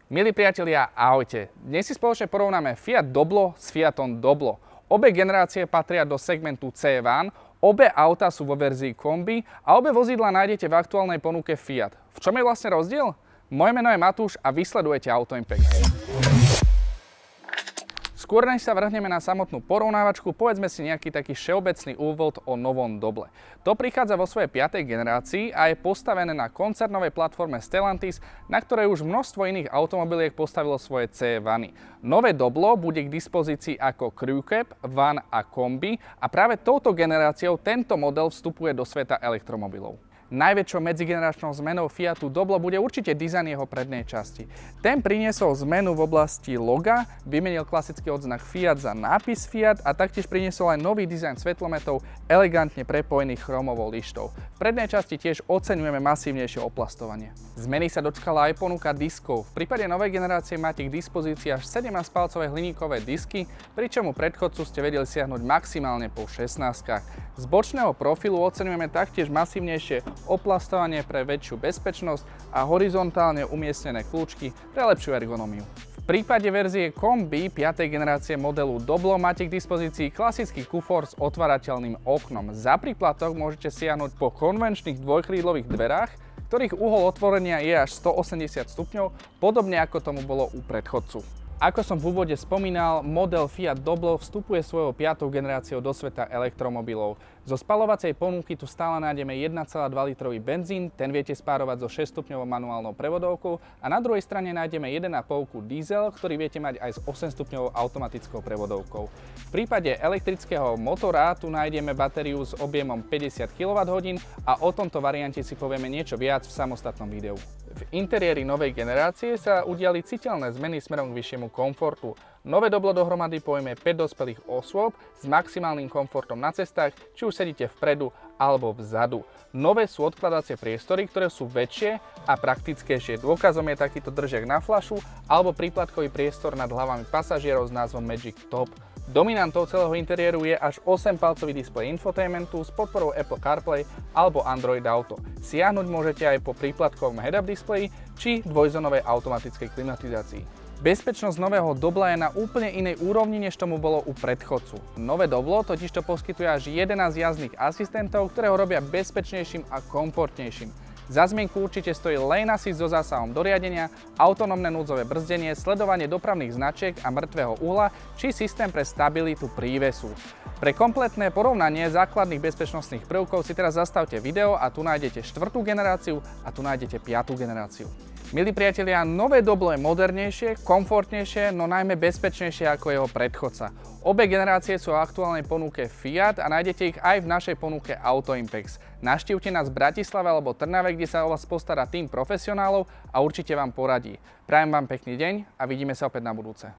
Milí priatelia, ahojte. Dnes si spoločne porovnáme Fiat Doblo s Fiatom Doblo. Obe generácie patria do segmentu C-Van, obe autá sú vo verzii kombi a obe vozidlá nájdete v aktuálnej ponuke Fiat. V čom je vlastne rozdiel? Moje meno je Matúš a vy sledujete Auto Impact. Skôr než sa vrhneme na samotnú porovnávačku, povedzme si nejaký taký všeobecný úvod o novom Doble. To prichádza vo svojej 5. generácii a je postavené na koncernovej platforme Stellantis, na ktorej už množstvo iných automobiliek postavilo svoje C-vany. Nové Doblo bude k dispozícii ako Crew Cab, van a kombi a práve touto generáciou tento model vstupuje do sveta elektromobilov. Najväčšou medzigeneračnou zmenou Fiatu Doblo bude určite dizajn jeho prednej časti. Ten priniesol zmenu v oblasti loga, vymenil klasický odznak Fiat za nápis Fiat a taktiež priniesol aj nový dizajn svetlometov elegantne prepojených chromovou lištou. V prednej časti tiež oceňujeme masívnejšie oplastovanie. Zmeny sa dočkala aj ponuka diskov. V prípade novej generácie máte k dispozícii až 17-palcové hliníkové disky, pričom u predchodcu ste vedeli siahnuť maximálne po 16-kách. Z bočného profilu oceňujeme taktiež masívnejšie oplastovanie pre väčšiu bezpečnosť a horizontálne umiestnené kľúčky pre lepšiu ergonómiu. V prípade verzie kombi 5. generácie modelu Doblo máte k dispozícii klasický kufor s otvárateľným oknom. Za príplatok môžete siahnuť po konvenčných dvojkrídlových dverách, ktorých uhol otvorenia je až 180 stupňov, podobne ako tomu bolo u predchodcu. Ako som v úvode spomínal, model Fiat Doblo vstupuje svojou 5. generáciou do sveta elektromobilov. Zo spaľovacej ponuky tu stále nájdeme 1,2 litrový benzín, ten viete spárovať so 6-stupňovou manuálnou prevodovkou a na druhej strane nájdeme 1,5 diesel, ktorý viete mať aj s 8-stupňovou automatickou prevodovkou. V prípade elektrického motora tu nájdeme batériu s objemom 50 kWh a o tomto variante si povieme niečo viac v samostatnom videu. V interiéri novej generácie sa udiali citeľné zmeny smerom k vyššiemu komfortu. Nové Doblo dohromady pojme 5 dospelých osôb s maximálnym komfortom na cestách, či už sedíte vpredu alebo vzadu. Nové sú odkladacie priestory, ktoré sú väčšie a praktickejšie. Dôkazom je takýto držiak na fľašu alebo príplatkový priestor nad hlavami pasažierov s názvom Magic Top. Dominantou celého interiéru je až 8-palcový displej infotainmentu s podporou Apple CarPlay alebo Android Auto. Siahnuť môžete aj po príplatkovom head-up displeji či dvojzónovej automatickej klimatizácii. Bezpečnosť nového Dobla je na úplne inej úrovni, než tomu bolo u predchodcu. Nové Doblo totižto poskytuje až 11 jazdných asistentov, ktoré ho robia bezpečnejším a komfortnejším. Za zmienku určite stojí Lane Assist so zásahom do riadenia, autonómne núdzové brzdenie, sledovanie dopravných značiek a mŕtvého uhla či systém pre stabilitu prívesu. Pre kompletné porovnanie základných bezpečnostných prvkov si teraz zastavte video a tu nájdete 4. generáciu a tu nájdete 5. generáciu. Milí priatelia, nové Doblo je modernejšie, komfortnejšie, no najmä bezpečnejšie ako jeho predchodca. Obe generácie sú v aktuálnej ponuke Fiat a nájdete ich aj v našej ponuke Auto Impact. Navštívte nás v Bratislave alebo Trnave, kde sa o vás postará tím profesionálov a určite vám poradí. Prajem vám pekný deň a vidíme sa opäť na budúce.